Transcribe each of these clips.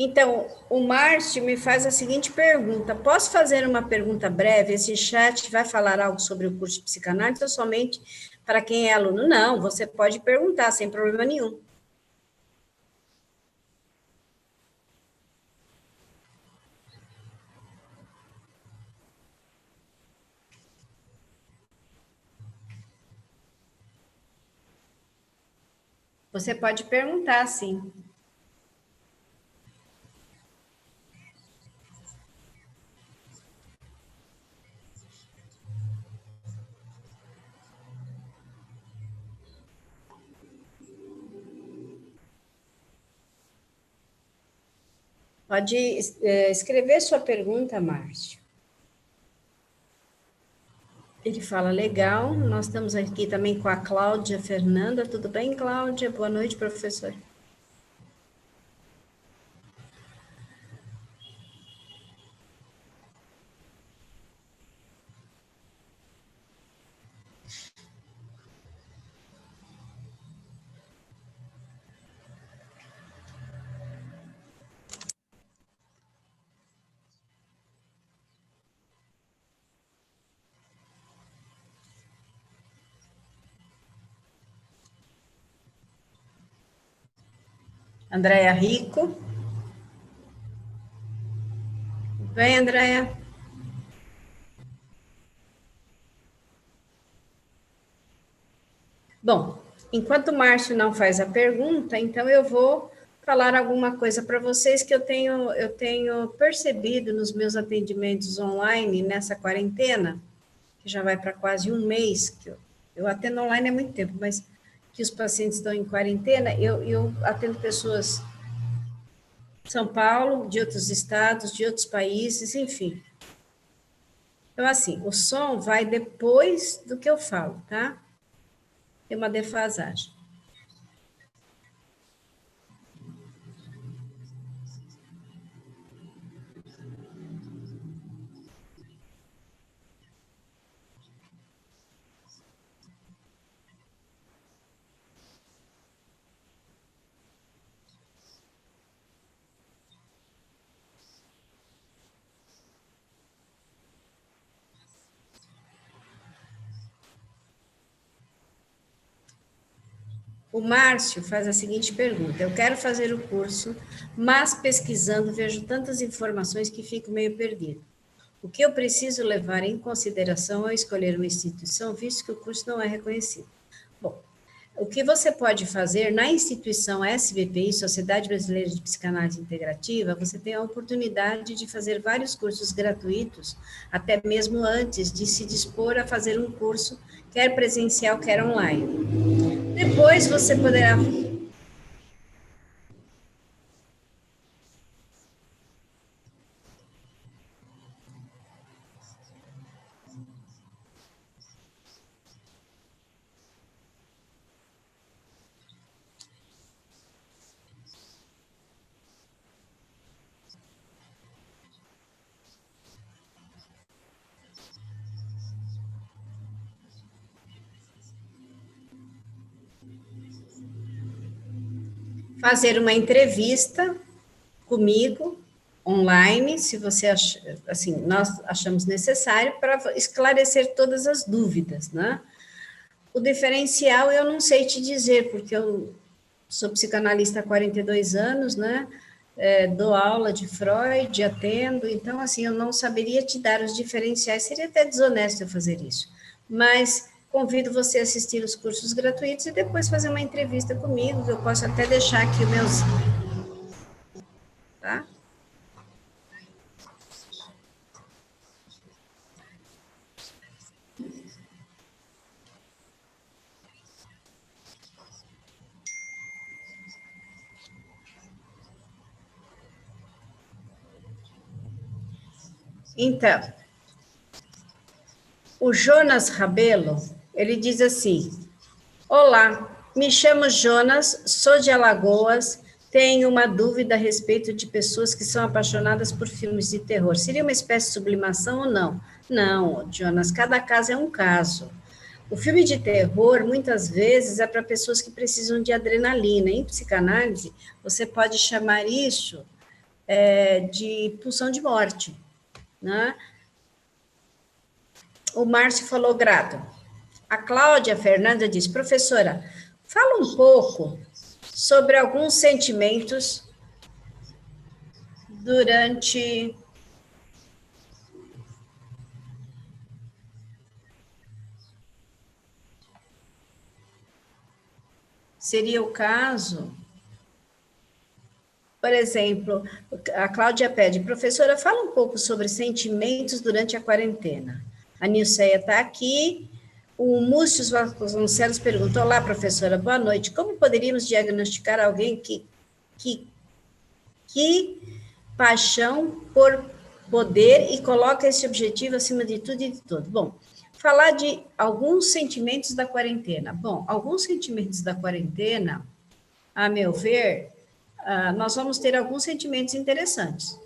Então, o Márcio me faz a seguinte pergunta: posso fazer uma pergunta breve? Esse chat vai falar algo sobre o curso de psicanálise ou somente para quem é aluno? Não, você pode perguntar sem problema nenhum. Você pode perguntar, sim. Pode escrever sua pergunta, Márcio. Ele fala, legal, nós estamos aqui também com a Cláudia Fernanda. Tudo bem, Cláudia? Boa noite, professor. Andréia Rico. Vem, Andréia. Bom, enquanto o Márcio não faz a pergunta, então eu vou falar alguma coisa para vocês que eu tenho percebido nos meus atendimentos online nessa quarentena, que já vai para quase um mês, que eu atendo online há muito tempo, mas que os pacientes estão em quarentena, eu atendo pessoas de São Paulo, de outros estados, de outros países, enfim. Então, assim, o som vai depois do que eu falo, tá? Tem uma defasagem. O Márcio faz a seguinte pergunta: eu quero fazer o curso, mas pesquisando vejo tantas informações que fico meio perdido. O que eu preciso levar em consideração ao escolher uma instituição, visto que o curso não é reconhecido? Bom, o que você pode fazer na instituição SBPI, Sociedade Brasileira de Psicanálise Integrativa, você tem a oportunidade de fazer vários cursos gratuitos, até mesmo antes de se dispor a fazer um curso, quer presencial, quer online. Depois você poderá. Fazer uma entrevista comigo online, se você assim, nós achamos necessário para esclarecer todas as dúvidas, né? O diferencial eu não sei te dizer, porque eu sou psicanalista há 42 anos, né? Dou aula de Freud, atendo, então, assim, eu não saberia te dar os diferenciais, seria até desonesto eu fazer isso. Mas convido você a assistir os cursos gratuitos e depois fazer uma entrevista comigo, que eu posso até deixar aqui os meus. Tá? Então, o Jonas Rabelo, ele diz assim: olá, me chamo Jonas, sou de Alagoas, tenho uma dúvida a respeito de pessoas que são apaixonadas por filmes de terror. Seria uma espécie de sublimação ou não? Não, Jonas, cada caso é um caso. O filme de terror, muitas vezes, é para pessoas que precisam de adrenalina. Em psicanálise, você pode chamar isso de pulsão de morte, né? O Márcio falou grado. A Cláudia Fernanda diz, professora, fala um pouco sobre alguns sentimentos durante... Seria o caso... Por exemplo, a Cláudia pede, professora, fala um pouco sobre sentimentos durante a quarentena. A Nilceia está aqui. O Múcio Vasconcelos pergunta, olá, professora, boa noite. Como poderíamos diagnosticar alguém que paixão por poder e coloca esse objetivo acima de tudo e de todo? Bom, falar de alguns sentimentos da quarentena. Bom, alguns sentimentos da quarentena, a meu ver... nós vamos ter alguns sentimentos interessantes.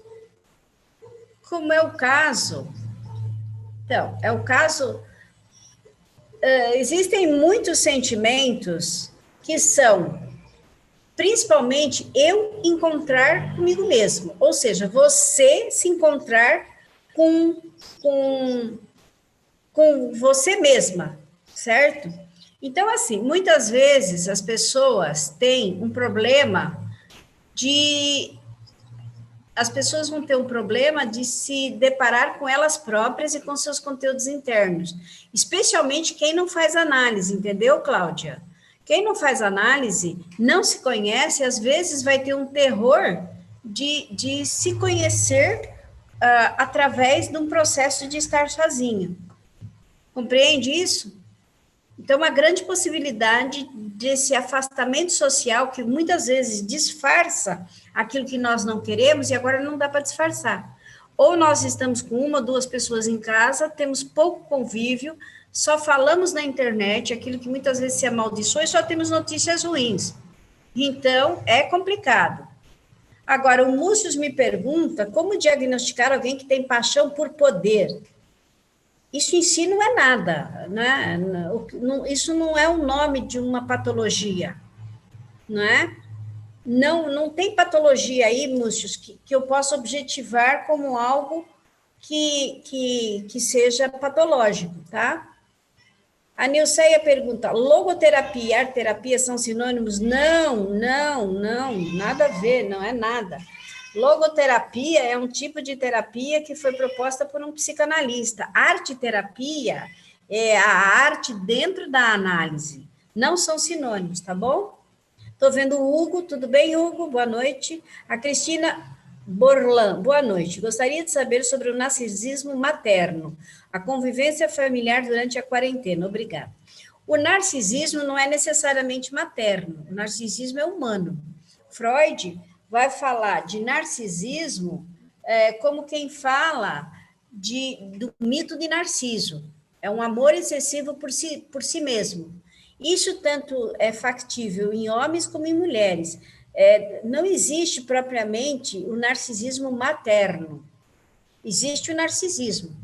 Como é o caso... Então, existem muitos sentimentos que são, principalmente, eu encontrar comigo mesmo. Ou seja, você se encontrar com você mesma, certo? Então, assim, muitas vezes as pessoas têm um problema as pessoas vão ter um problema de se deparar com elas próprias e com seus conteúdos internos, especialmente quem não faz análise, entendeu, Cláudia? Quem não faz análise, não se conhece, às vezes vai ter um terror de se conhecer através de um processo de estar sozinho. Compreende isso? Então, uma grande possibilidade desse afastamento social, que muitas vezes disfarça aquilo que nós não queremos, e agora não dá para disfarçar. Ou nós estamos com uma ou duas pessoas em casa, temos pouco convívio, só falamos na internet aquilo que muitas vezes se amaldiçoa e só temos notícias ruins. Então, é complicado. Agora, o Múcio me pergunta como diagnosticar alguém que tem paixão por poder. Isso em si não é nada, né? Isso não é o nome de uma patologia, não é? Não tem patologia aí, Múcios, que eu possa objetivar como algo que seja patológico, tá? A Nilceia pergunta, logoterapia e arteterapia são sinônimos? Não, nada a ver, não é nada. Logoterapia é um tipo de terapia que foi proposta por um psicanalista. Arte-terapia é a arte dentro da análise. Não são sinônimos, tá bom? Estou vendo o Hugo. Tudo bem, Hugo? Boa noite. A Cristina Borlan, boa noite. Gostaria de saber sobre o narcisismo materno, a convivência familiar durante a quarentena. Obrigada. O narcisismo não é necessariamente materno. O narcisismo é humano. Freud vai falar de narcisismo como quem fala do mito de Narciso. É um amor excessivo por si mesmo. Isso tanto é factível em homens como em mulheres. Não existe propriamente o narcisismo materno. Existe o narcisismo,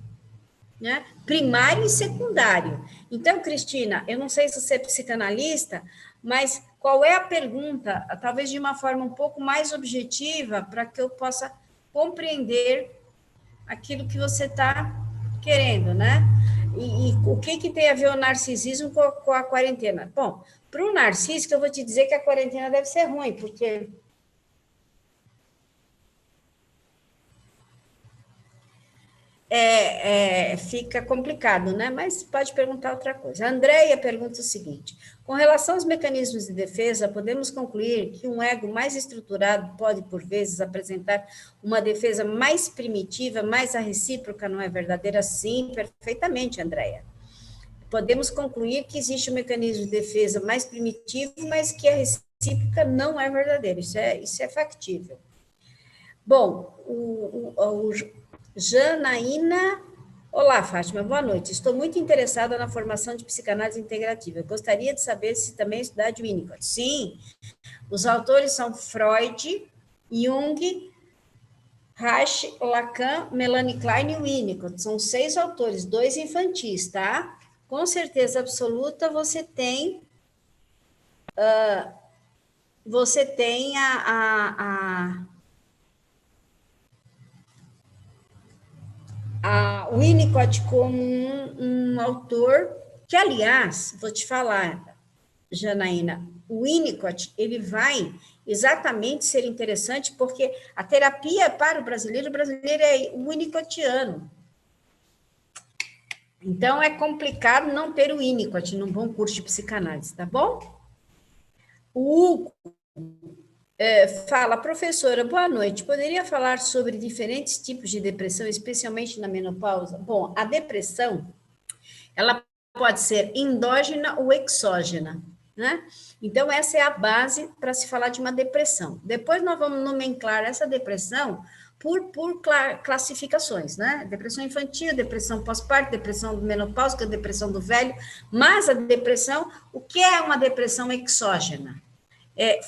né? Primário e secundário. Então, Cristina, eu não sei se você é psicanalista, mas qual é a pergunta, talvez de uma forma um pouco mais objetiva, para que eu possa compreender aquilo que você está querendo, né? E o que tem a ver o narcisismo com a quarentena? Bom, para o narciso, eu vou te dizer que a quarentena deve ser ruim, porque fica complicado, né? Mas pode perguntar outra coisa. A Andréia pergunta o seguinte: com relação aos mecanismos de defesa, podemos concluir que um ego mais estruturado pode, por vezes, apresentar uma defesa mais primitiva, mais a recíproca, não é verdadeira? Sim, perfeitamente, Andréia. Podemos concluir que existe um mecanismo de defesa mais primitivo, mas que a recíproca não é verdadeira. Isso é factível. Bom, o Janaína. Olá, Fátima, boa noite. Estou muito interessada na formação de psicanálise integrativa. Eu gostaria de saber se também estudar de Winnicott. Sim, os autores são Freud, Jung, Reich, Lacan, Melanie Klein e Winnicott. São 6 autores, 2 infantis, tá? Com certeza absoluta, você tem a o Winnicott como um autor que, aliás, vou te falar, Janaína, o Winnicott, ele vai exatamente ser interessante porque a terapia para o brasileiro é winnicottiano. Então, é complicado não ter o Winnicott num bom curso de psicanálise, tá bom? O Hugo fala, professora, boa noite, poderia falar sobre diferentes tipos de depressão, especialmente na menopausa? Bom, a depressão, ela pode ser endógena ou exógena, né? Então, essa é a base para se falar de uma depressão. Depois nós vamos nomenclar essa depressão por classificações, né? Depressão infantil, depressão pós-parto, depressão menopáusica, depressão do velho, mas a depressão, o que é uma depressão exógena?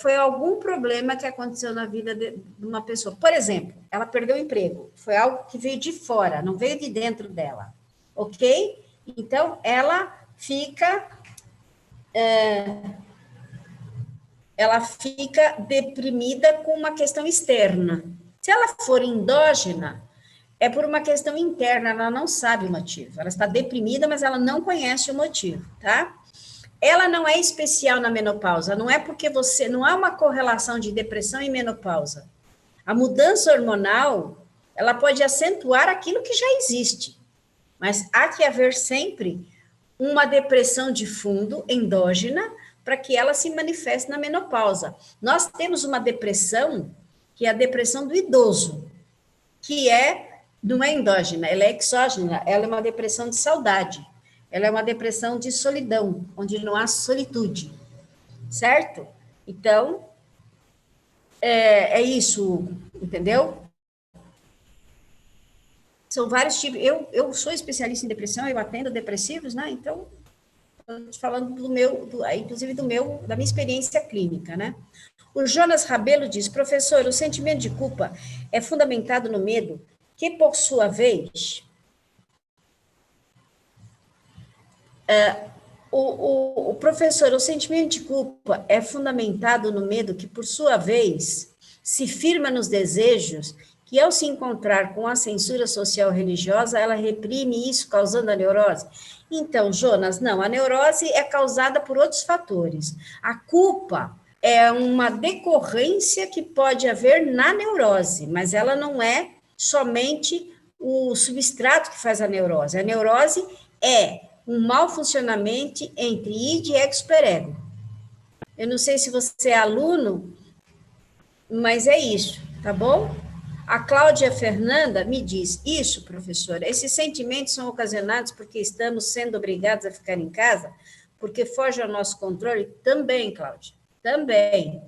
Foi algum problema que aconteceu na vida de uma pessoa. Por exemplo, ela perdeu o emprego, foi algo que veio de fora, não veio de dentro dela, ok? Então, ela fica deprimida com uma questão externa. Se ela for endógena, é por uma questão interna, ela não sabe o motivo. Ela está deprimida, mas ela não conhece o motivo, tá? Ela não é especial na menopausa, não é porque não há uma correlação de depressão e menopausa. A mudança hormonal, ela pode acentuar aquilo que já existe, mas há que haver sempre uma depressão de fundo, endógena, para que ela se manifeste na menopausa. Nós temos uma depressão, que é a depressão do idoso, que não é endógena, ela é exógena, ela é uma depressão de saudade, ela é uma depressão de solidão, onde não há solitude, certo? Então, é isso, entendeu? São vários tipos. Eu sou especialista em depressão, eu atendo depressivos, né? Então, falando inclusive da minha experiência clínica, né? O Jonas Rabelo diz, professor, o sentimento de culpa é fundamentado no medo, que por sua vez, o professor, o sentimento de culpa é fundamentado no medo, que por sua vez se firma nos desejos, que ao se encontrar com a censura social religiosa, ela reprime isso, causando a neurose. Então, Jonas, não, a neurose é causada por outros fatores. A culpa é uma decorrência que pode haver na neurose, mas ela não é somente o substrato que faz a neurose. A neurose é um mau funcionamento entre id e ex-superego. Eu não sei se você é aluno, mas é isso, tá bom? A Cláudia Fernanda me diz, isso, professora, esses sentimentos são ocasionados porque estamos sendo obrigados a ficar em casa, porque foge ao nosso controle? Também, Cláudia, também.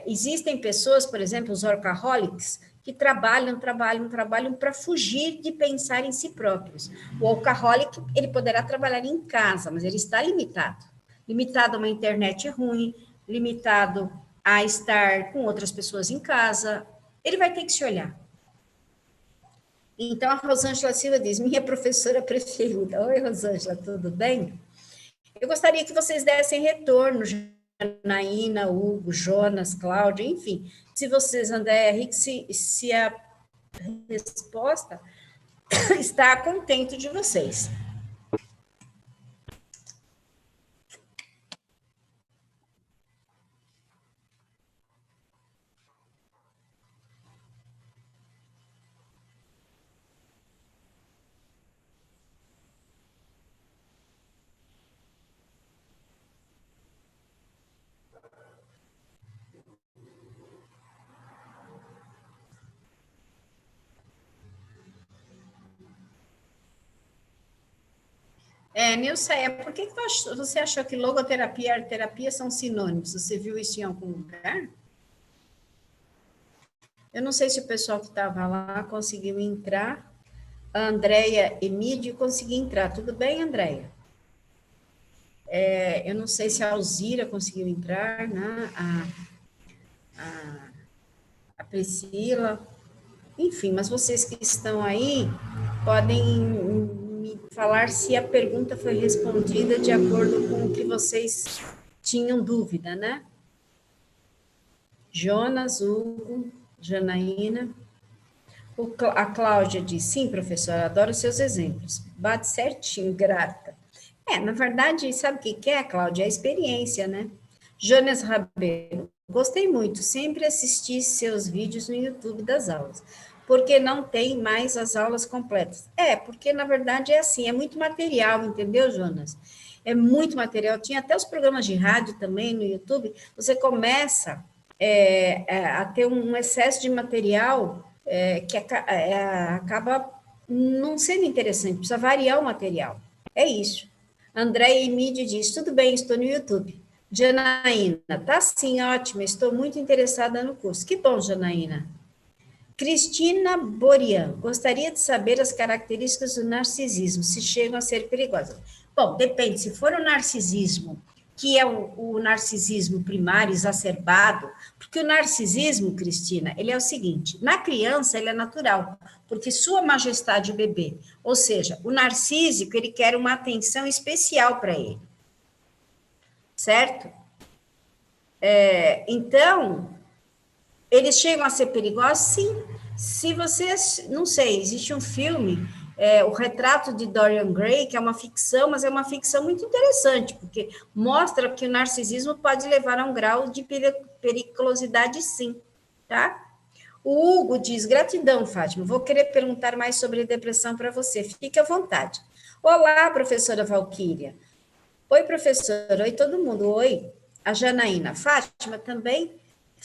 Existem pessoas, por exemplo, os workaholics, que trabalham para fugir de pensar em si próprios. O workaholic, ele poderá trabalhar em casa, mas ele está limitado. Limitado a uma internet ruim, limitado a estar com outras pessoas em casa, ele vai ter que se olhar. Então, a Rosângela Silva diz, minha professora preferida. Oi, Rosângela, tudo bem? Eu gostaria que vocês dessem retorno, Janaína, Hugo, Jonas, Cláudia, enfim. Se vocês, André, Henrique, se a resposta está contente de vocês. Nilce, por que você achou que logoterapia e arteterapia são sinônimos? Você viu isso em algum lugar? Eu não sei se o pessoal que estava lá conseguiu entrar. A Andréia Emídio conseguiu entrar. Tudo bem, Andréia? Eu não sei se a Alzira conseguiu entrar, né? A Priscila. Enfim, mas vocês que estão aí podem me falar se a pergunta foi respondida de acordo com o que vocês tinham dúvida, né? Jonas, Hugo, Janaína. A Cláudia diz, sim, professora, adoro seus exemplos. Bate certinho, grata. Na verdade, sabe o que é, Cláudia? É a experiência, né? Jonas Rabelo, gostei muito, sempre assisti seus vídeos no YouTube das aulas, porque não tem mais as aulas completas. Porque na verdade é assim, é muito material, entendeu, Jonas? É muito material. Tinha até os programas de rádio também no YouTube. Você começa a ter um excesso de material que acaba não sendo interessante, precisa variar o material. É isso. André Emídio diz, tudo bem, estou no YouTube. Janaína, tá sim, ótimo, estou muito interessada no curso. Que bom, Janaína. Cristina Borian, gostaria de saber as características do narcisismo, se chegam a ser perigosas. Bom, depende, se for o narcisismo, que é o narcisismo primário, exacerbado, porque o narcisismo, Cristina, ele é o seguinte, na criança ele é natural, porque sua majestade o bebê, ou seja, o narcísico, ele quer uma atenção especial para ele, certo? Então, eles chegam a ser perigosos? Sim. Se você, não sei, existe um filme, O Retrato de Dorian Gray, que é uma ficção, mas é uma ficção muito interessante, porque mostra que o narcisismo pode levar a um grau de periculosidade, sim, tá? O Hugo diz, gratidão, Fátima, vou querer perguntar mais sobre depressão para você, fique à vontade. Olá, professora Valquíria. Oi, professora. Oi, todo mundo. Oi. A Janaína. Fátima, também?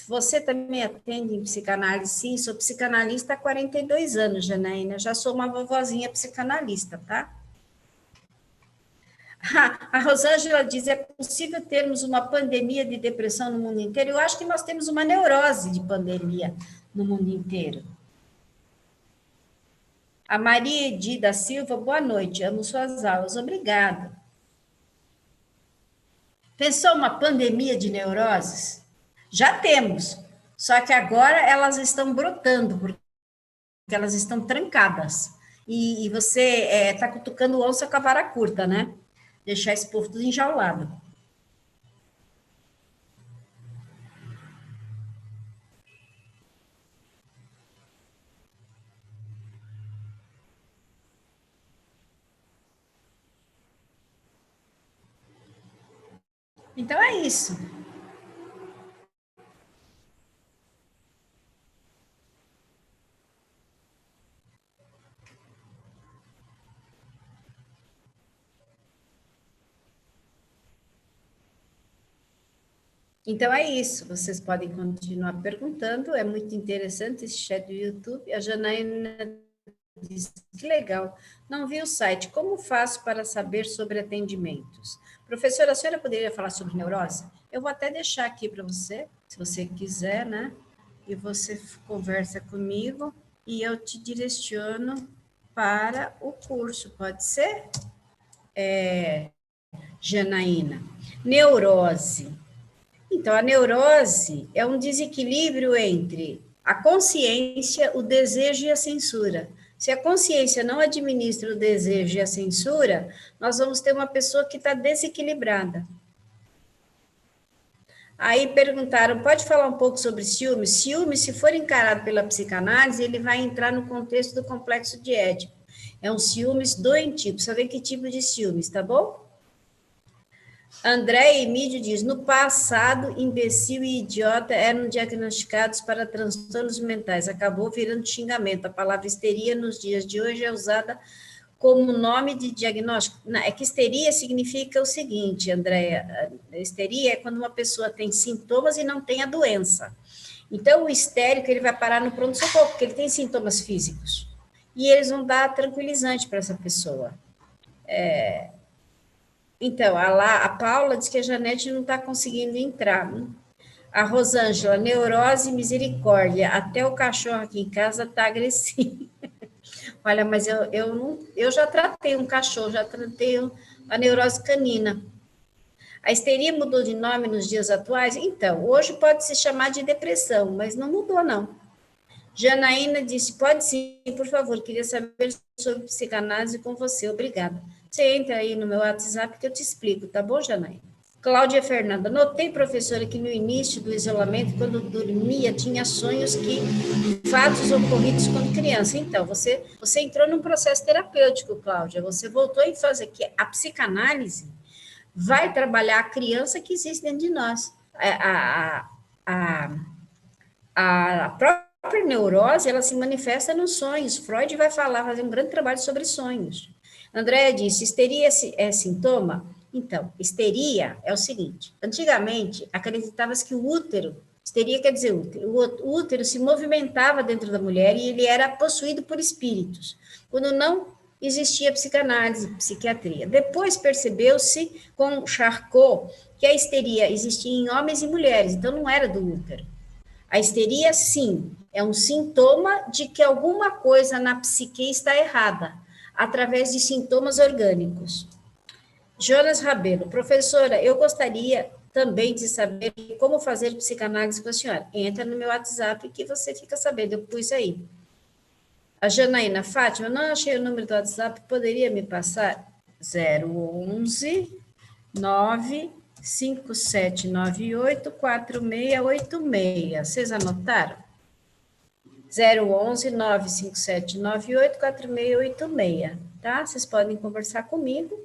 Você também atende em psicanálise? Sim, sou psicanalista há 42 anos, Janaína. Já sou uma vovozinha psicanalista, tá? A Rosângela diz, é possível termos uma pandemia de depressão no mundo inteiro? Eu acho que nós temos uma neurose de pandemia no mundo inteiro. A Maria Edi da Silva, boa noite. Amo suas aulas. Obrigada. Pensou uma pandemia de neuroses? Já temos, só que agora elas estão brotando, porque elas estão trancadas. E você está cutucando onça com a vara curta, né? Deixar esse povo tudo enjaulado. Então é isso. Então é isso. Vocês podem continuar perguntando. É muito interessante esse chat do YouTube. A Janaína diz, que legal. Não vi o site. Como faço para saber sobre atendimentos? Professora, a senhora poderia falar sobre neurose? Eu vou até deixar aqui para você, se você quiser, né? E você conversa comigo e eu te direciono para o curso, pode ser? Janaína. Neurose. Então, a neurose é um desequilíbrio entre a consciência, o desejo e a censura. Se a consciência não administra o desejo e a censura, nós vamos ter uma pessoa que está desequilibrada. Aí perguntaram, pode falar um pouco sobre ciúmes? Ciúmes, se for encarado pela psicanálise, ele vai entrar no contexto do complexo de Édipo. É um ciúmes doentio, precisa ver que tipo de ciúmes, tá bom? André Emídio diz, no passado, imbecil e idiota eram diagnosticados para transtornos mentais, acabou virando xingamento. A palavra histeria nos dias de hoje é usada como nome de diagnóstico. É que histeria significa o seguinte, Andréia, histeria é quando uma pessoa tem sintomas e não tem a doença. Então, o histérico, ele vai parar no pronto-socorro, porque ele tem sintomas físicos. E eles vão dar tranquilizante para essa pessoa. Então, a Paula diz que a Janete não está conseguindo entrar. A Rosângela, neurose e misericórdia. Até o cachorro aqui em casa está agressivo. Olha, mas eu já tratei um cachorro, já tratei a neurose canina. A histeria mudou de nome nos dias atuais? Então, hoje pode se chamar de depressão, mas não mudou, não. Janaína disse, pode sim, por favor, queria saber sobre psicanálise com você, obrigada. Você entra aí no meu WhatsApp que eu te explico, tá bom, Janaína? Cláudia Fernanda, notei, professora, que no início do isolamento, quando dormia, tinha sonhos que fatos ocorridos quando criança. Então, você entrou num processo terapêutico, Cláudia. Você voltou a fazer que a psicanálise vai trabalhar a criança que existe dentro de nós. A, a própria neurose, ela se manifesta nos sonhos. Freud vai falar, fazer um grande trabalho sobre sonhos. Andréa disse, histeria é sintoma? Então, histeria é o seguinte, antigamente, acreditava-se que o útero, histeria quer dizer útero, o útero se movimentava dentro da mulher e ele era possuído por espíritos, quando não existia psicanálise, psiquiatria. Depois percebeu-se com Charcot que a histeria existia em homens e mulheres, então não era do útero. A histeria, sim, é um sintoma de que alguma coisa na psique está errada, através de sintomas orgânicos. Jonas Rabelo, professora, eu gostaria também de saber como fazer psicanálise com a senhora. Entra no meu WhatsApp que você fica sabendo, eu pus aí. A Janaína, Fátima, não achei o número do WhatsApp, poderia me passar? 011 95798 4686. Vocês anotaram? 011 95798 4686, tá? Vocês podem conversar comigo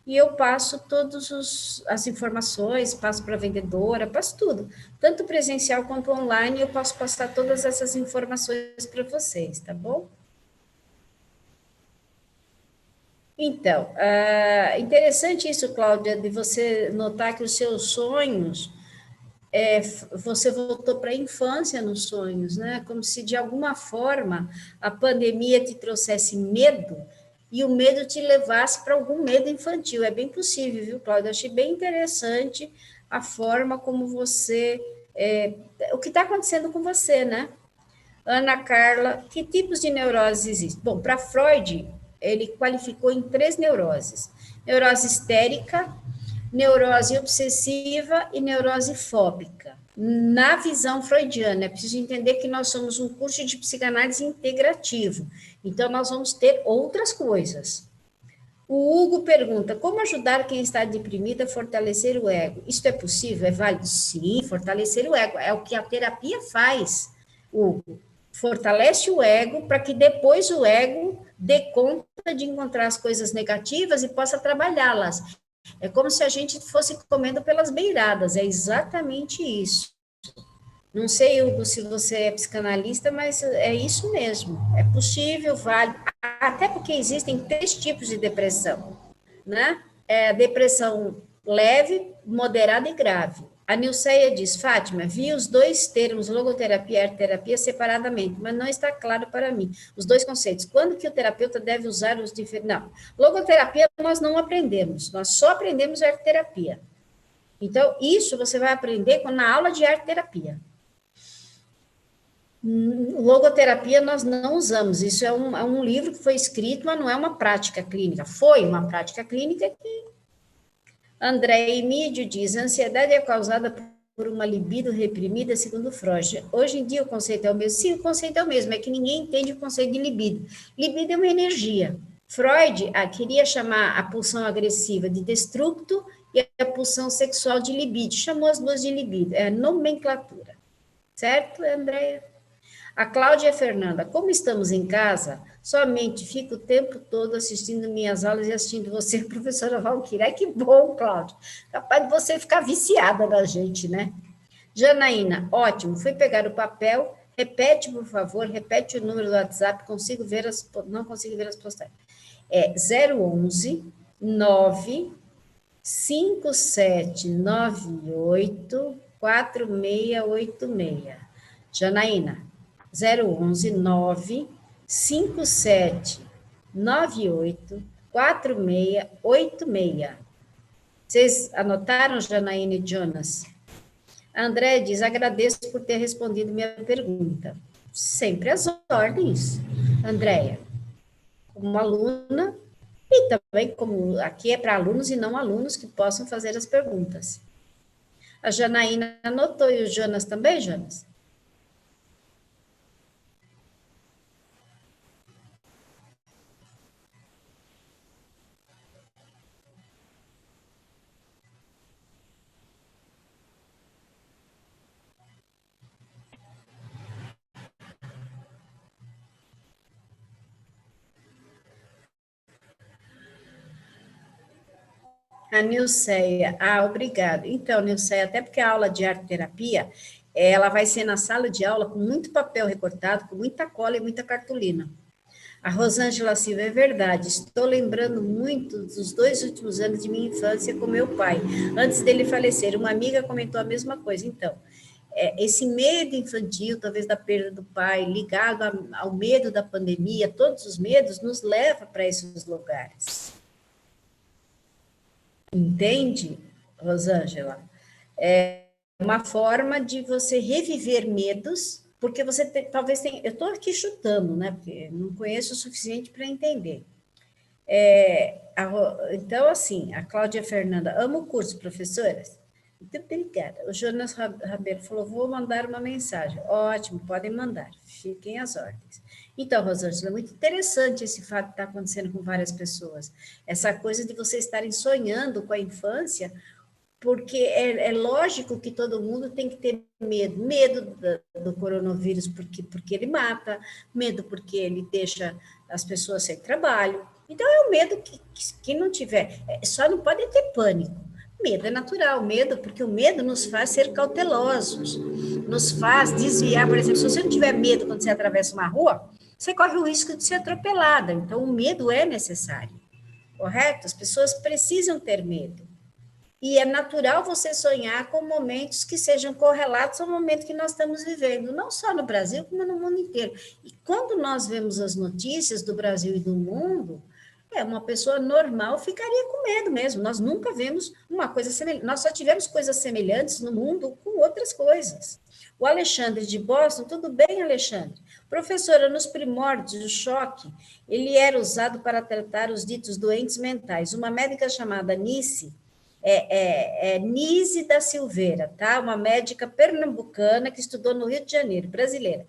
e eu passo todas as informações, passo para a vendedora, passo tudo. Tanto presencial quanto online, eu posso passar todas essas informações para vocês, tá bom? Então, interessante isso, Cláudia, de você notar que os seus sonhos, você voltou para a infância nos sonhos, né? Como se de alguma forma a pandemia te trouxesse medo e o medo te levasse para algum medo infantil. É bem possível, viu, Cláudia? Eu achei bem interessante a forma como você. O que está acontecendo com você, né? Ana Carla, que tipos de neuroses existem? Bom, para Freud, ele qualificou em 3 neuroses: neurose histérica, neurose obsessiva e neurose fóbica. Na visão freudiana, é preciso entender que nós somos um curso de psicanálise integrativo, então nós vamos ter outras coisas. O Hugo pergunta: como ajudar quem está deprimido a fortalecer o ego? Isto é possível? É válido? Sim, fortalecer o ego. É o que a terapia faz, Hugo. Fortalece o ego para que depois o ego dê conta de encontrar as coisas negativas e possa trabalhá-las. É como se a gente fosse comendo pelas beiradas, é exatamente isso. Não sei, Hugo, se você é psicanalista, mas é isso mesmo. É possível, vale. Até porque existem 3 tipos de depressão, né? É a depressão leve, moderada e grave. A Nilceia diz, Fátima, vi os 2 termos, logoterapia e arteterapia, separadamente, mas não está claro para mim. Os 2 conceitos. Quando que o terapeuta deve usar os diferentes... Não, logoterapia nós não aprendemos, nós só aprendemos arteterapia. Então, isso você vai aprender na aula de arteterapia. Logoterapia nós não usamos, isso é um livro que foi escrito, mas não é uma prática clínica. Foi uma prática clínica que André Emídio diz, a ansiedade é causada por uma libido reprimida, segundo Freud. Hoje em dia o conceito é o mesmo? Sim, o conceito é o mesmo, é que ninguém entende o conceito de libido. Libido é uma energia. Freud queria chamar a pulsão agressiva de destructo e a pulsão sexual de libido, chamou as duas de libido, é a nomenclatura. Certo, Andréia? A Cláudia Fernanda, como estamos em casa, somente fico o tempo todo assistindo minhas aulas e assistindo você, professora Valquíria. Ai, que bom, Cláudia. Capaz de você ficar viciada da gente, né? Janaína, ótimo. Fui pegar o papel. Repete, por favor, repete o número do WhatsApp. Não consigo ver as postagens. É 011 95798 4686. Janaína, 011 95798 4686. Vocês anotaram, Janaína e Jonas? A André diz, agradeço por ter respondido minha pergunta. Sempre às ordens, Andréia. Como aluna, e também como aqui é para alunos e não alunos que possam fazer as perguntas. A Janaína anotou e o Jonas também, Jonas? A Nilceia, obrigada. Então, Nilceia, até porque a aula de arte-terapia, ela vai ser na sala de aula com muito papel recortado, com muita cola e muita cartolina. A Rosângela Silva, é verdade, estou lembrando muito dos 2 últimos anos de minha infância com meu pai, antes dele falecer. Uma amiga comentou a mesma coisa. Então, esse medo infantil, talvez da perda do pai, ligado ao medo da pandemia, todos os medos, nos leva para esses lugares. Entende, Rosângela? É uma forma de você reviver medos, porque você talvez tenha. Eu estou aqui chutando, né? Porque não conheço o suficiente para entender. Então, assim, a Cláudia Fernanda, amo o curso, professoras. Muito obrigada. O Jonas Rabeiro falou: vou mandar uma mensagem. Ótimo, podem mandar, fiquem às ordens. Então, Rosângela, é muito interessante esse fato que está acontecendo com várias pessoas. Essa coisa de vocês estarem sonhando com a infância, porque é lógico que todo mundo tem que ter medo. Medo do coronavírus, porque ele mata, medo porque ele deixa as pessoas sem trabalho. Então, é o medo que não tiver. Só não pode ter pânico. Medo é natural, medo, porque o medo nos faz ser cautelosos, nos faz desviar. Por exemplo, se você não tiver medo quando você atravessa uma rua, você corre o risco de ser atropelada. Então, o medo é necessário, correto? As pessoas precisam ter medo. E é natural você sonhar com momentos que sejam correlatos ao momento que nós estamos vivendo, não só no Brasil, como no mundo inteiro. E quando nós vemos as notícias do Brasil e do mundo, uma pessoa normal ficaria com medo mesmo. Nós nunca vemos uma coisa semelhante. Nós só tivemos coisas semelhantes no mundo com outras coisas. O Alexandre de Boston, tudo bem, Alexandre? Professora, nos primórdios, o choque, ele era usado para tratar os ditos doentes mentais. Uma médica chamada Nise da Silveira, tá? Uma médica pernambucana que estudou no Rio de Janeiro, brasileira.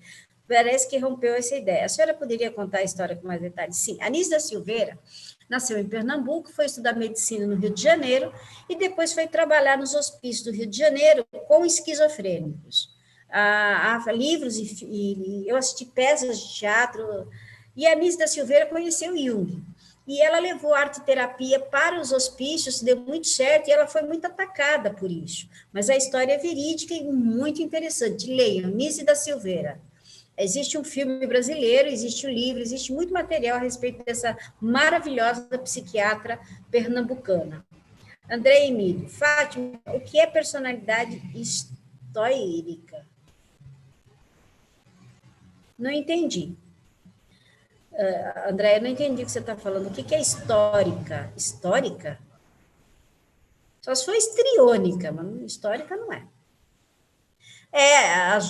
Parece que rompeu essa ideia. A senhora poderia contar a história com mais detalhes? Sim, a Nise da Silveira nasceu em Pernambuco, foi estudar medicina no Rio de Janeiro e depois foi trabalhar nos hospícios do Rio de Janeiro com esquizofrênicos. Há livros e eu assisti peças de teatro e a Nise da Silveira conheceu Jung. E ela levou a arte-terapia para os hospícios, deu muito certo, e ela foi muito atacada por isso. Mas a história é verídica e muito interessante. Leiam, Nise da Silveira. Existe um filme brasileiro, existe um livro, existe muito material a respeito dessa maravilhosa psiquiatra pernambucana. André Emílio, Fátima, o que é personalidade estoírica? Não entendi. André, eu não entendi o que você está falando. O que é histórica? Histórica? Só se for histriônica, mas histórica não é.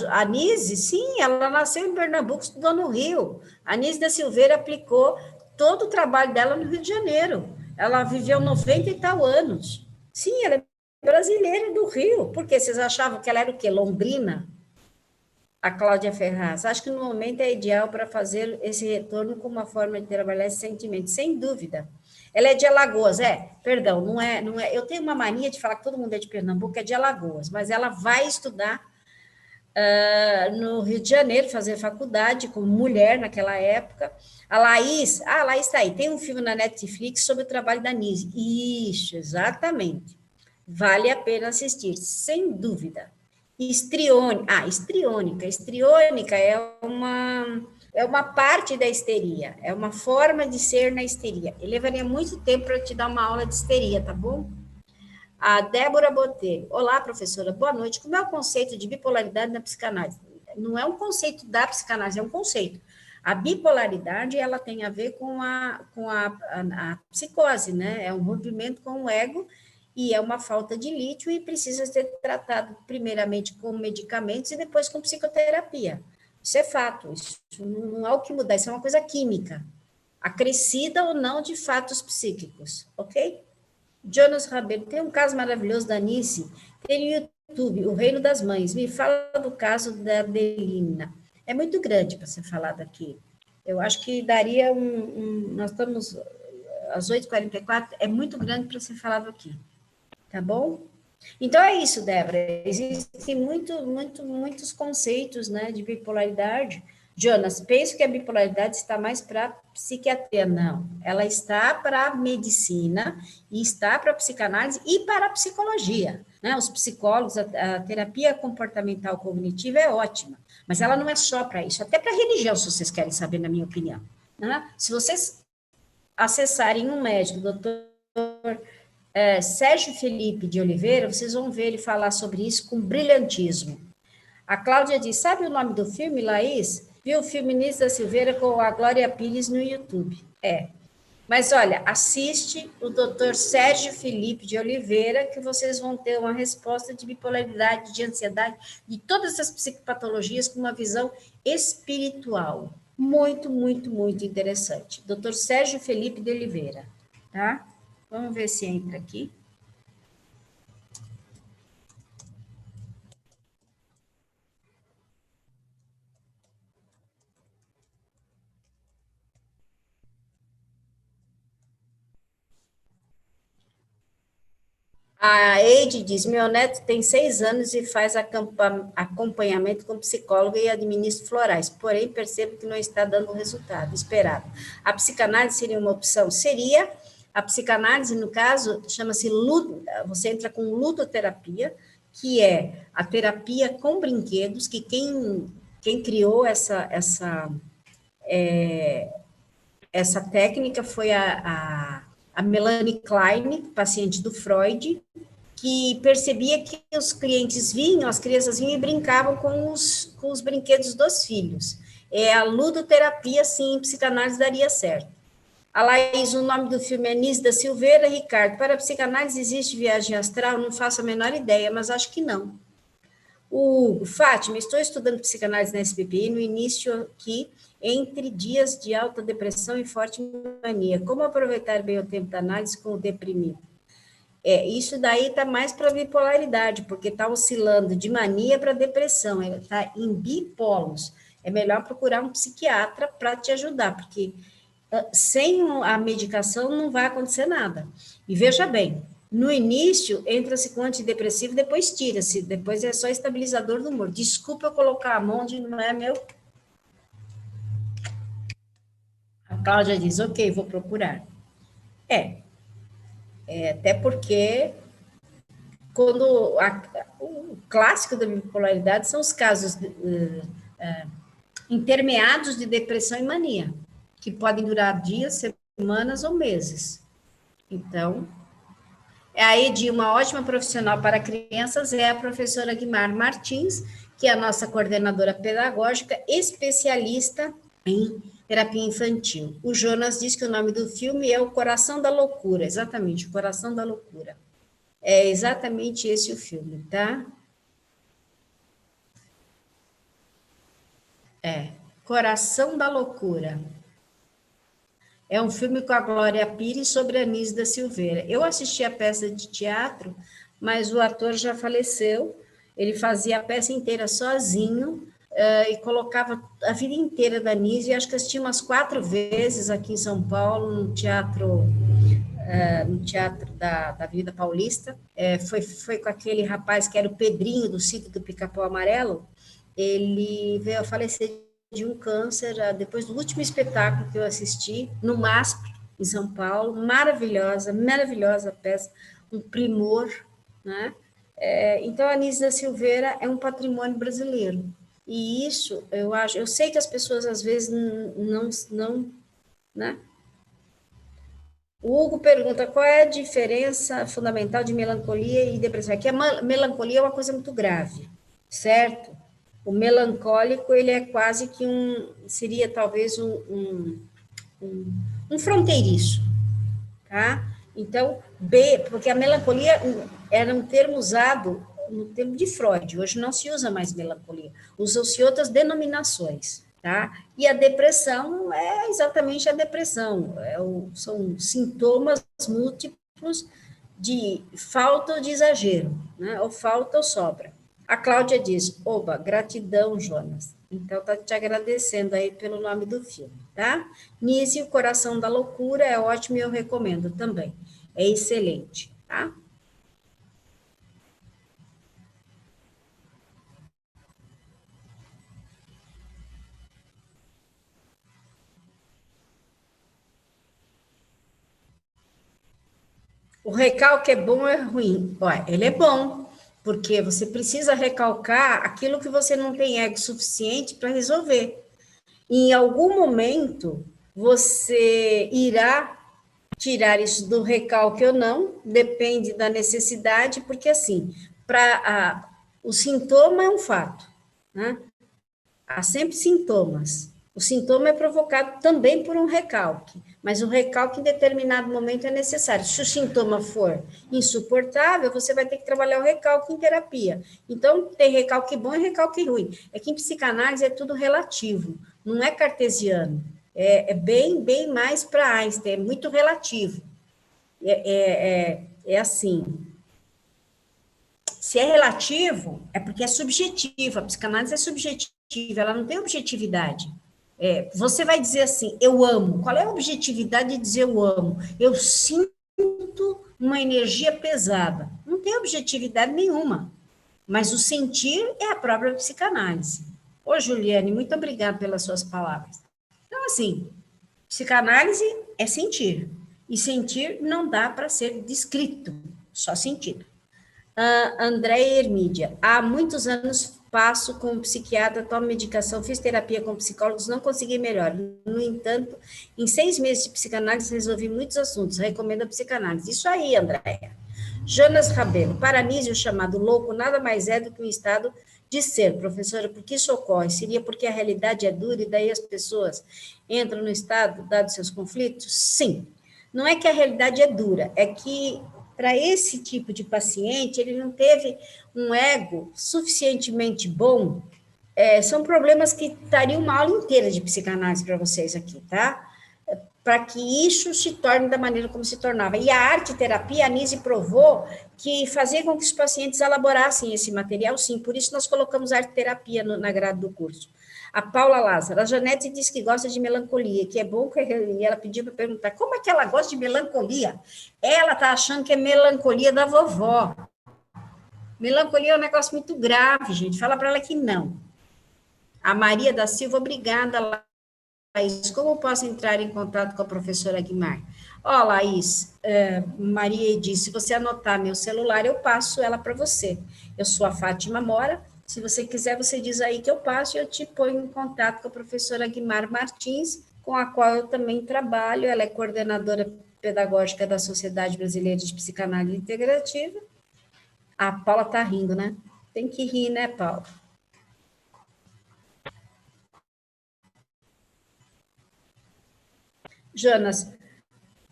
A Nise, sim, ela nasceu em Pernambuco, estudou no Rio. A Nise da Silveira aplicou todo o trabalho dela no Rio de Janeiro. Ela viveu 90 e tal anos. Sim, ela é brasileira do Rio. Por quê? Vocês achavam que ela era o quê? Londrina? A Cláudia Ferraz. Acho que no momento é ideal para fazer esse retorno com uma forma de trabalhar esse sentimento, sem dúvida. Ela é de Alagoas, perdão, não é. Eu tenho uma mania de falar que todo mundo é de Pernambuco, é de Alagoas, mas ela vai estudar no Rio de Janeiro, fazer faculdade como mulher naquela época. A Laís está aí, tem um filme na Netflix sobre o trabalho da Nise. Isso, exatamente. Vale a pena assistir, sem dúvida. Histriônica. Histriônica é uma parte da histeria, é uma forma de ser na histeria. Eu levaria muito tempo para te dar uma aula de histeria, tá bom? A Débora Botelho. Olá, professora, boa noite. Como é o conceito de bipolaridade na psicanálise? Não é um conceito da psicanálise, é um conceito. A bipolaridade, ela tem a ver com a psicose, né? É um rompimento com o ego e é uma falta de lítio e precisa ser tratado primeiramente com medicamentos e depois com psicoterapia. Isso é fato, isso não há o que mudar, isso é uma coisa química, acrescida ou não de fatos psíquicos, ok? Jonas Rabelo, tem um caso maravilhoso da Nice, tem no YouTube, O Reino das Mães, me fala do caso da Adelina. É muito grande para ser falado aqui. Eu acho que daria nós estamos às 8h44, é muito grande para ser falado aqui. Tá bom? Então é isso, Débora. Existem muitos conceitos, né, de bipolaridade. Jonas, penso que a bipolaridade está mais para psiquiatria. Não, ela está para a medicina, e está para a psicanálise e para a psicologia. Né? Os psicólogos, a terapia comportamental cognitiva é ótima, mas ela não é só para isso, até para a religião, se vocês querem saber, na minha opinião. Né? Se vocês acessarem um médico, doutor Sérgio Felipe de Oliveira, vocês vão ver ele falar sobre isso com brilhantismo. A Cláudia diz, sabe o nome do filme, Laís? Viu o filme Inês da Silveira com a Glória Pires no YouTube. Mas olha, assiste o Dr. Sérgio Felipe de Oliveira, que vocês vão ter uma resposta de bipolaridade, de ansiedade, de todas as psicopatologias com uma visão espiritual. Muito, muito, muito interessante. Dr. Sérgio Felipe de Oliveira, tá? Vamos ver se entra aqui. A Eide diz, meu neto tem 6 anos e faz acompanhamento com psicólogo e administra florais, porém percebo que não está dando o resultado esperado. A psicanálise seria uma opção? Seria. A psicanálise, no caso, chama-se você entra com ludoterapia, que é a terapia com brinquedos, que quem criou essa técnica foi a Melanie Klein, paciente do Freud, que percebia que os clientes vinham, as crianças vinham e brincavam com os brinquedos dos filhos. A ludoterapia, sim, em psicanálise daria certo. A Laís, o nome do filme é Anísio da Silveira. Ricardo, para a psicanálise existe viagem astral? Não faço a menor ideia, mas acho que não. O Hugo, Fátima, estou estudando psicanálise na SBPI no início aqui, entre dias de alta depressão e forte mania. Como aproveitar bem o tempo da análise com o deprimido? Isso daí está mais para bipolaridade, porque está oscilando de mania para depressão, está em bipolos. É melhor procurar um psiquiatra para te ajudar, porque sem a medicação não vai acontecer nada. E veja bem, no início entra-se com antidepressivo, depois tira-se, depois é só estabilizador do humor. Desculpa eu colocar a mão onde não é meu. A Cláudia diz, ok, vou procurar. Até porque o clássico da bipolaridade são os casos intermeados de depressão e mania, que podem durar dias, semanas ou meses. Então, a Edi, uma ótima profissional para crianças, é a professora Guimar Martins, que é a nossa coordenadora pedagógica, especialista em terapia infantil. O Jonas diz que o nome do filme é O Coração da Loucura, exatamente, O Coração da Loucura. É exatamente esse o filme, tá? Coração da Loucura. É um filme com a Glória Pires sobre a Anísio da Silveira. Eu assisti a peça de teatro, mas o ator já faleceu. Ele fazia a peça inteira sozinho e colocava a vida inteira da Anísio. E acho que assisti umas 4 vezes aqui em São Paulo, no teatro da Avenida Paulista. Foi com aquele rapaz que era o Pedrinho, do sítio do Pica-Pau Amarelo. Ele veio a falecer de um câncer depois do último espetáculo que eu assisti, no MASP, em São Paulo. Maravilhosa, maravilhosa peça, um primor, né? Então, a Anísio da Silveira é um patrimônio brasileiro. E isso, eu sei que as pessoas às vezes não, né? O Hugo pergunta qual é a diferença fundamental de melancolia e depressão. É que a melancolia é uma coisa muito grave, certo? O melancólico, ele é quase que seria talvez um fronteiriço, tá? Então, porque a melancolia era um termo usado no tempo de Freud, hoje não se usa mais melancolia, usam-se outras denominações, tá? E a depressão é exatamente a depressão, são sintomas múltiplos de falta ou de exagero, né? Ou falta ou sobra. A Cláudia diz, oba, gratidão, Jonas. Então, tá te agradecendo aí pelo nome do filme, tá? Nise, o Coração da Loucura, é ótimo e eu recomendo também. É excelente, tá? O recalque é bom ou é ruim? Olha, ele é bom, porque você precisa recalcar aquilo que você não tem ego suficiente para resolver. E em algum momento, você irá tirar isso do recalque ou não, depende da necessidade, porque assim, o sintoma é um fato, né? Há sempre sintomas. O sintoma é provocado também por um recalque, mas o recalque em determinado momento é necessário. Se o sintoma for insuportável, você vai ter que trabalhar o recalque em terapia. Então, tem recalque bom e recalque ruim. É que em psicanálise é tudo relativo, não é cartesiano. É bem mais para Einstein, é muito relativo. É assim, se é relativo, é porque é subjetivo. A psicanálise é subjetiva, ela não tem objetividade. Você vai dizer assim, eu amo. Qual é a objetividade de dizer eu amo? Eu sinto uma energia pesada. Não tem objetividade nenhuma. Mas o sentir é a própria psicanálise. Ô, Juliane, muito obrigada pelas suas palavras. Então, assim, psicanálise é sentir. E sentir não dá para ser descrito, só sentido. Andréia Hermídia, há muitos anos passo com um psiquiatra, tomo medicação, fiz terapia com psicólogos, não consegui melhor. No entanto, em 6 meses de psicanálise, resolvi muitos assuntos. Recomendo a psicanálise. Isso aí, Andréia. Jonas Rabelo, para Anísio, o chamado louco nada mais é do que um estado de ser. Professora, por que isso ocorre? Seria porque a realidade é dura e daí as pessoas entram no estado, dados seus conflitos? Sim. Não é que a realidade é dura, é que para esse tipo de paciente, ele não teve um ego suficientemente bom. São problemas que estariam uma aula inteira de psicanálise para vocês aqui, tá? Para que isso se torne da maneira como se tornava. E a arte-terapia, a Nise provou que fazia com que os pacientes elaborassem esse material, sim, por isso nós colocamos arte-terapia na grade do curso. A Paula Lázaro, a Janete disse que gosta de melancolia, que é bom, e ela pediu para perguntar, como é que ela gosta de melancolia? Ela está achando que é melancolia da vovó. Melancolia é um negócio muito grave, gente, fala para ela que não. A Maria da Silva, obrigada, Laís, como posso entrar em contato com a professora Guimar? Ó, Laís, Maria disse, se você anotar meu celular, eu passo ela para você. Eu sou a Fátima Mora, se você quiser, você diz aí que eu passo e eu te ponho em contato com a professora Guimar Martins, com a qual eu também trabalho, ela é coordenadora pedagógica da Sociedade Brasileira de Psicanálise Integrativa. A Paula tá rindo, né? Tem que rir, né, Paula? Jonas,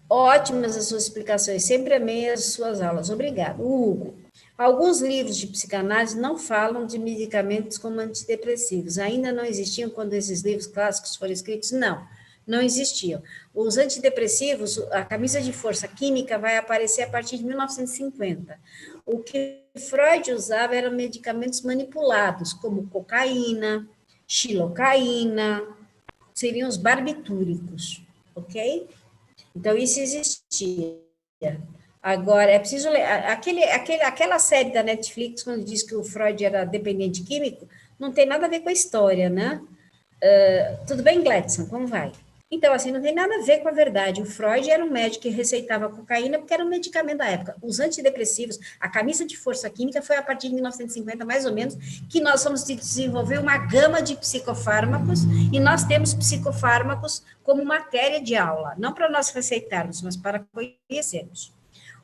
ótimas as suas explicações, sempre amei as suas aulas. Obrigado. Hugo, alguns livros de psicanálise não falam de medicamentos como antidepressivos. Ainda não existiam quando esses livros clássicos foram escritos? Não, não existiam. Os antidepressivos, a camisa de força química vai aparecer a partir de 1950. O que Freud usava eram medicamentos manipulados, como cocaína, xilocaína, seriam os barbitúricos, ok? Então, isso existia. Agora, é preciso ler. Aquela série da Netflix, quando diz que o Freud era dependente químico, não tem nada a ver com a história, né? Tudo bem, Gladson? Como vai? Então, assim, não tem nada a ver com a verdade. O Freud era um médico que receitava cocaína porque era um medicamento da época. Os antidepressivos, a camisa de força química foi a partir de 1950, mais ou menos, que nós fomos desenvolver uma gama de psicofármacos e nós temos psicofármacos como matéria de aula, não para nós receitarmos, mas para conhecermos.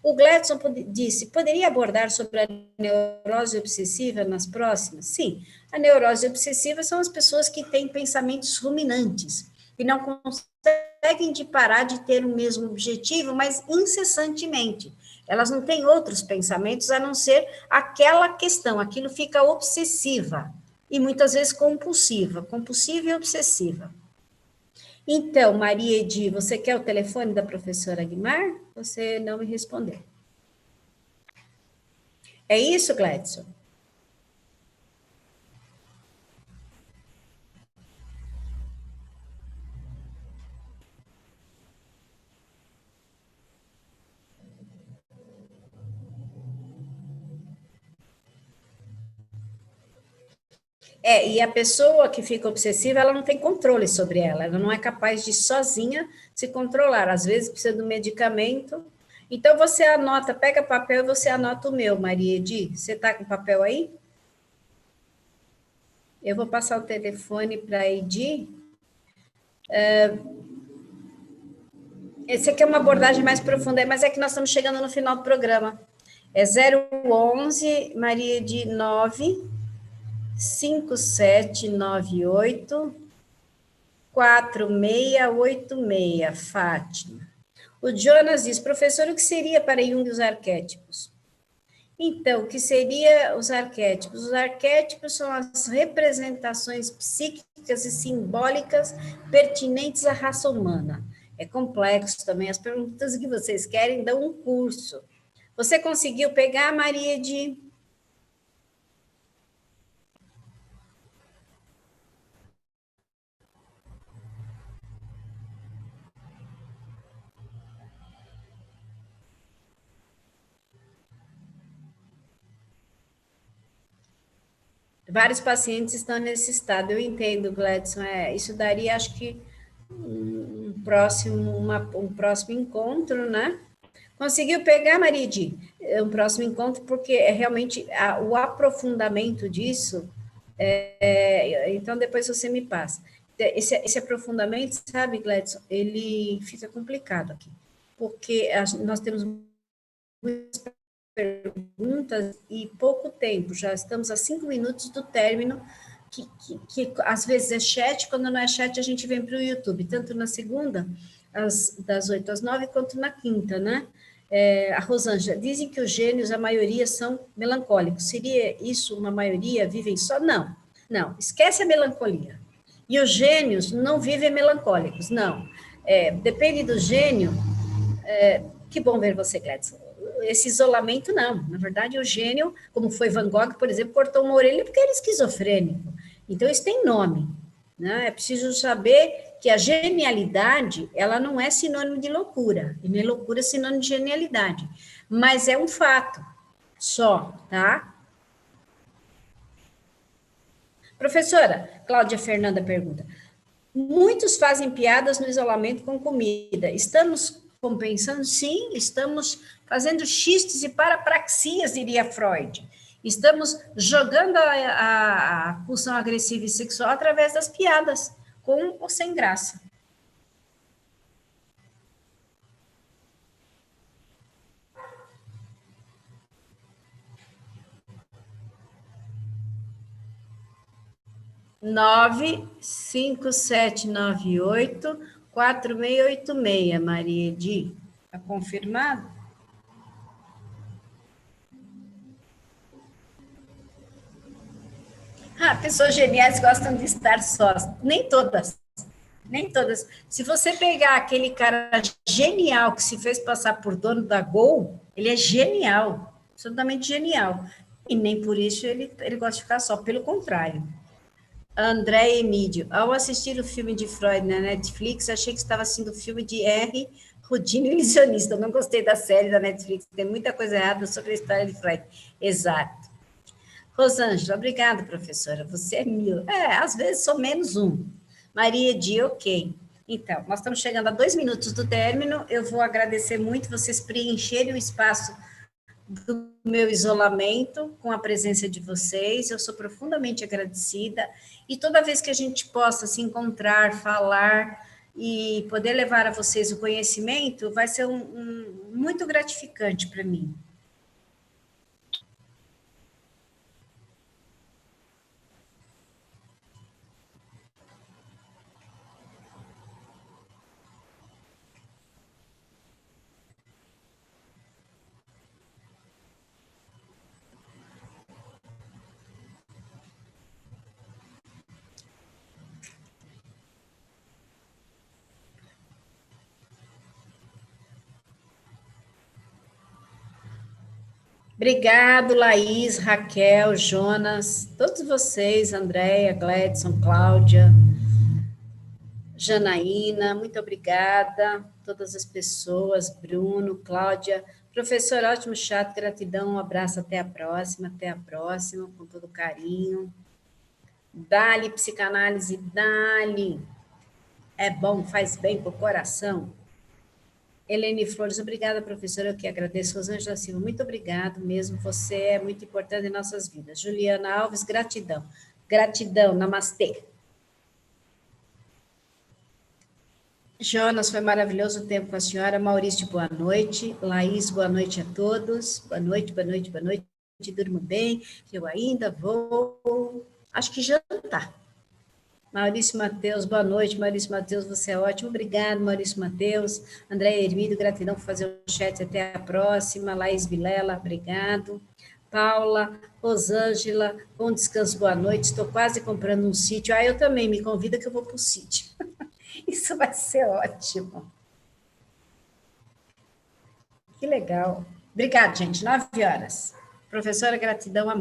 O Gladson disse, poderia abordar sobre a neurose obsessiva nas próximas? Sim, a neurose obsessiva são as pessoas que têm pensamentos ruminantes, que não conseguem de parar de ter o mesmo objetivo, mas incessantemente. Elas não têm outros pensamentos a não ser aquela questão, aquilo fica obsessiva e muitas vezes compulsiva e obsessiva. Então, Maria Edi, você quer o telefone da professora Guimar? Você não me respondeu. É isso, Gladson? E a pessoa que fica obsessiva, ela não tem controle sobre ela não é capaz de sozinha se controlar. Às vezes precisa do medicamento Então, você anota, pega papel e você anota o meu, Maria Edi. Você está com papel aí? Eu vou passar o telefone para a Edi. Esse aqui é uma abordagem mais profunda, mas é que nós estamos chegando no final do programa. É 011, Maria Edi 9 5798 4686, Fátima. O Jonas diz, professor, o que seria para Jung os arquétipos? Então, o que seria os arquétipos? Os arquétipos são as representações psíquicas e simbólicas pertinentes à raça humana. É complexo também, as perguntas que vocês querem dão um curso. Você conseguiu pegar, Maria de... Vários pacientes estão nesse estado, eu entendo, Gladson, isso daria, acho que, um próximo encontro, né? Conseguiu pegar, Maride, um próximo encontro, porque é realmente o aprofundamento disso, então depois você me passa. Esse aprofundamento, sabe, Gladson, ele fica complicado aqui, porque nós temos muitas perguntas e pouco tempo, já estamos a 5 minutos do término, que às vezes é chat, quando não é chat a gente vem para o YouTube, tanto na segunda, das 8 às 9, quanto na quinta, né? A Rosângela, dizem que os gênios, a maioria são melancólicos, seria isso uma maioria, vivem só? Não, não, esquece a melancolia. E os gênios não vivem melancólicos, não. Depende do gênio, que bom ver você, Gladson. Esse isolamento, não. Na verdade, o gênio, como foi Van Gogh, por exemplo, cortou uma orelha porque era esquizofrênico. Então, isso tem nome. Né? É preciso saber que a genialidade, ela não é sinônimo de loucura, e nem loucura é sinônimo de genialidade. Mas é um fato só, tá? Professora, Cláudia Fernanda pergunta, muitos fazem piadas no isolamento com comida. Estamos compensando? Sim, estamos fazendo xistes e parapraxias, diria Freud. Estamos jogando a pulsão agressiva e sexual através das piadas, com ou sem graça. Nove cinco sete nove oito 4686, Maria Edi. Está confirmado? Pessoas geniais gostam de estar sós. Nem todas. Nem todas. Se você pegar aquele cara genial que se fez passar por dono da Gol, ele é genial. Absolutamente genial. E nem por isso ele gosta de ficar só. Pelo contrário. André Emídio. Ao assistir o filme de Freud na Netflix, achei que estava assistindo o filme de R. Rudino Ilusionista. Eu não gostei da série da Netflix. Tem muita coisa errada sobre a história de Freud. Exato. Rosângela, obrigada, professora. Você é mil. Às vezes sou menos um. Maria Di, ok. Então, nós estamos chegando a 2 minutos do término. Eu vou agradecer muito vocês preencherem o espaço do meu isolamento com a presença de vocês. Eu sou profundamente agradecida. E toda vez que a gente possa se encontrar, falar e poder levar a vocês o conhecimento, vai ser muito gratificante para mim. Obrigado, Laís, Raquel, Jonas, todos vocês, Andréia, Gladson, Cláudia, Janaína, muito obrigada, todas as pessoas, Bruno, Cláudia, professor, ótimo chat, gratidão, um abraço, até a próxima, com todo carinho. Dali, psicanálise, dali, é bom, faz bem para o coração. Helene Flores, obrigada, professora, eu que agradeço. Rosângela Silva, muito obrigado mesmo, você é muito importante em nossas vidas. Juliana Alves, gratidão. Gratidão, namastê. Jonas, foi maravilhoso o tempo com a senhora. Maurício, boa noite. Laís, boa noite a todos. Boa noite, boa noite, boa noite. Durmo bem, eu ainda vou, acho que jantar. Maurício Mateus, boa noite. Maurício Mateus, você é ótimo. Obrigado, Maurício Mateus. André Hermídio, gratidão por fazer o chat. Até a próxima. Laís Vilela, obrigado. Paula, Rosângela, bom descanso, boa noite. Estou quase comprando um sítio. Ah, eu também, me convida que eu vou para o sítio. Isso vai ser ótimo. Que legal. Obrigada, gente. 9 horas. Professora, gratidão, amém.